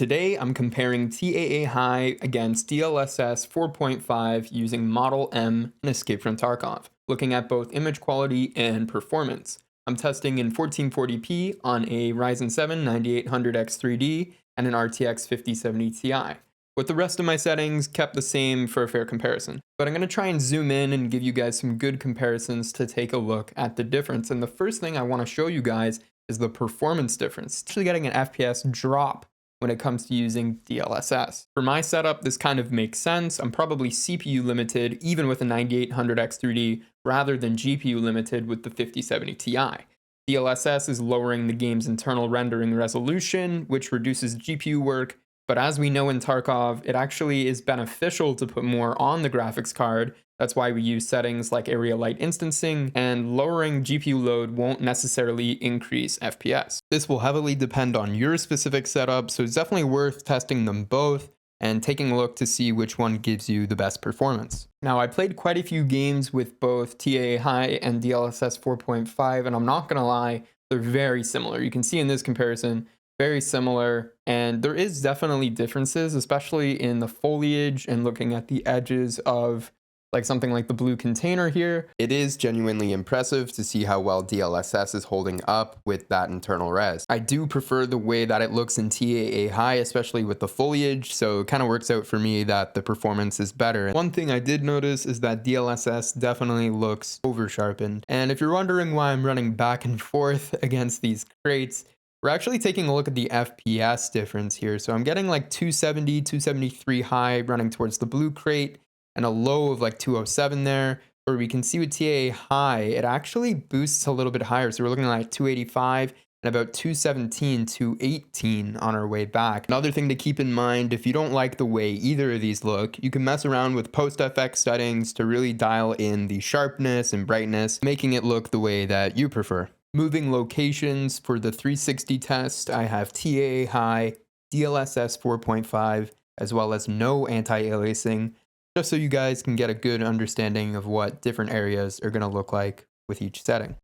Today, I'm comparing TAA High against DLSS 4.5 using Model M and Escape from Tarkov, looking at both image quality and performance. I'm testing in 1440p on a Ryzen 7 9800X3D and an RTX 5070 Ti, with the rest of my settings kept the same for a fair comparison. But I'm going to try and zoom in and give you guys some good comparisons to take a look at the difference. And the first thing I want to show you guys is the performance difference. Actually getting an FPS drop when it comes to using DLSS. For my setup, this kind of makes sense. I'm probably CPU limited even with a 9800X3D rather than GPU limited with the 5070 Ti. DLSS is lowering the game's internal rendering resolution, which reduces GPU work, but as we know in Tarkov, it actually is beneficial to put more on the graphics card. That's why we use settings like area light instancing, and lowering GPU load won't necessarily increase FPS. This will heavily depend on your specific setup, so it's definitely worth testing them both and taking a look to see which one gives you the best performance. Now, I played quite a few games with both TAA High and DLSS 4.5, and I'm not gonna lie, they're very similar. You can see in this comparison, very similar, and there is definitely differences, especially in the foliage and looking at the edges of like something like the blue container here. It is genuinely impressive to see how well DLSS is holding up with that internal res. I do prefer the way that it looks in TAA High, especially with the foliage, so it kind of works out for me that the performance is better. One thing I did notice is that DLSS definitely looks over sharpened. And if you're wondering why I'm running back and forth against these crates, we're actually taking a look at the FPS difference here. So I'm getting like 270, 273 high running towards the blue crate, and a low of like 207 there, where we can see with TAA High, it actually boosts a little bit higher. So we're looking at like 285 and about 217, 218 on our way back. Another thing to keep in mind, if you don't like the way either of these look, you can mess around with post-FX settings to really dial in the sharpness and brightness, making it look the way that you prefer. Moving locations for the 360 test, I have TAA High, DLSS 4.5, as well as no anti-aliasing, just so you guys can get a good understanding of what different areas are going to look like with each setting.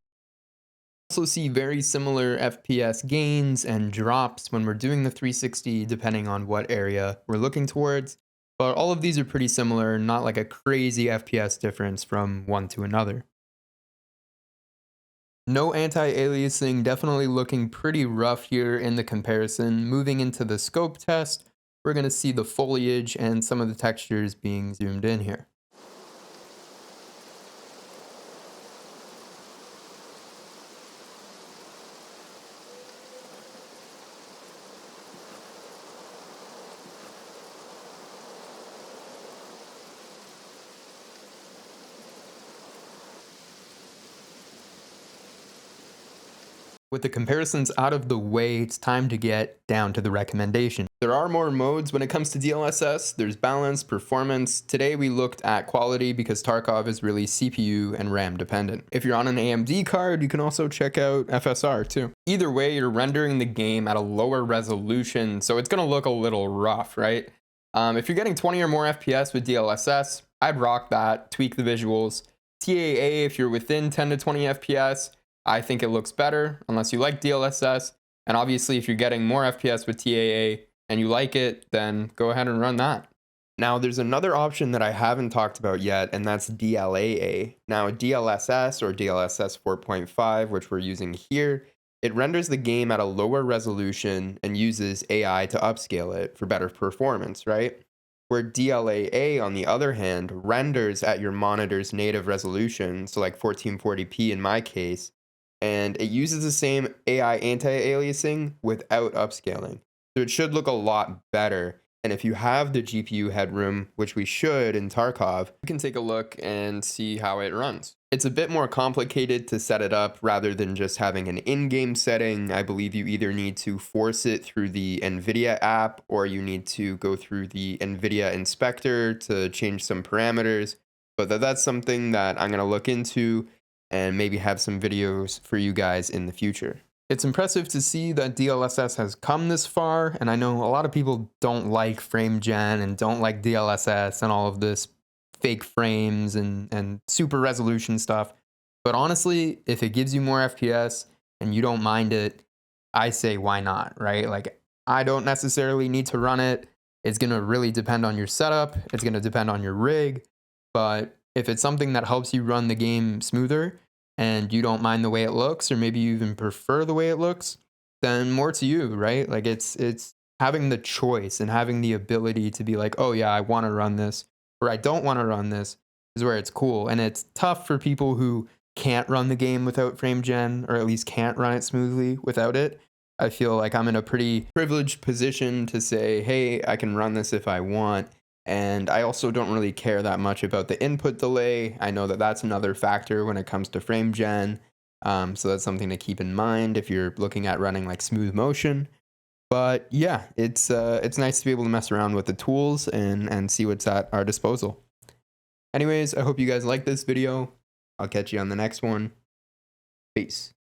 Also see very similar FPS gains and drops when we're doing the 360 depending on what area we're looking towards, but all of these are pretty similar, not like a crazy FPS difference from one to another. No anti-aliasing, definitely looking pretty rough here in the comparison. Moving into the scope test, we're going to see the foliage and some of the textures being zoomed in here. With the comparisons out of the way, it's time to get down to the recommendation. There are more modes when it comes to DLSS. There's balance, performance. Today we looked at quality because Tarkov is really CPU and RAM dependent. If you're on an AMD card, you can also check out FSR too. Either way, you're rendering the game at a lower resolution, so it's gonna look a little rough, right? If you're getting 20 or more FPS with DLSS, I'd rock that, tweak the visuals. TAA, if you're within 10 to 20 FPS, I think it looks better unless you like DLSS. And obviously, if you're getting more FPS with TAA and you like it, then go ahead and run that. Now, there's another option that I haven't talked about yet, and that's DLAA. Now, DLSS or DLSS 4.5, which we're using here, it renders the game at a lower resolution and uses AI to upscale it for better performance, right? Where DLAA, on the other hand, renders at your monitor's native resolution, so like 1440p in my case, and it uses the same AI anti-aliasing without upscaling. So it should look a lot better. And if you have the GPU headroom, which we should in Tarkov, you can take a look and see how it runs. It's a bit more complicated to set it up rather than just having an in-game setting. I believe you either need to force it through the NVIDIA app or you need to go through the NVIDIA inspector to change some parameters. But that's something that I'm going to look into and maybe have some videos for you guys in the future. It's impressive to see that DLSS has come this far, and I know a lot of people don't like frame gen and don't like DLSS and all of this fake frames and super resolution stuff. But honestly, if it gives you more FPS and you don't mind it, I say why not, right? Like, I don't necessarily need to run it. It's going to really depend on your setup. It's going to depend on your rig. But if it's something that helps you run the game smoother and you don't mind the way it looks, or maybe you even prefer the way it looks, then more to you, right? Like it's having the choice and having the ability to be like, oh yeah, I want to run this or I don't want to run this is where it's cool. And it's tough for people who can't run the game without frame gen, or at least can't run it smoothly without it. I feel like I'm in a pretty privileged position to say, hey, I can run this if I want. And I also don't really care that much about the input delay. I know that that's another factor when it comes to frame gen. So that's something to keep in mind if you're looking at running like smooth motion. But yeah, it's nice to be able to mess around with the tools and see what's at our disposal. Anyways, I hope you guys like this video. I'll catch you on the next one. Peace.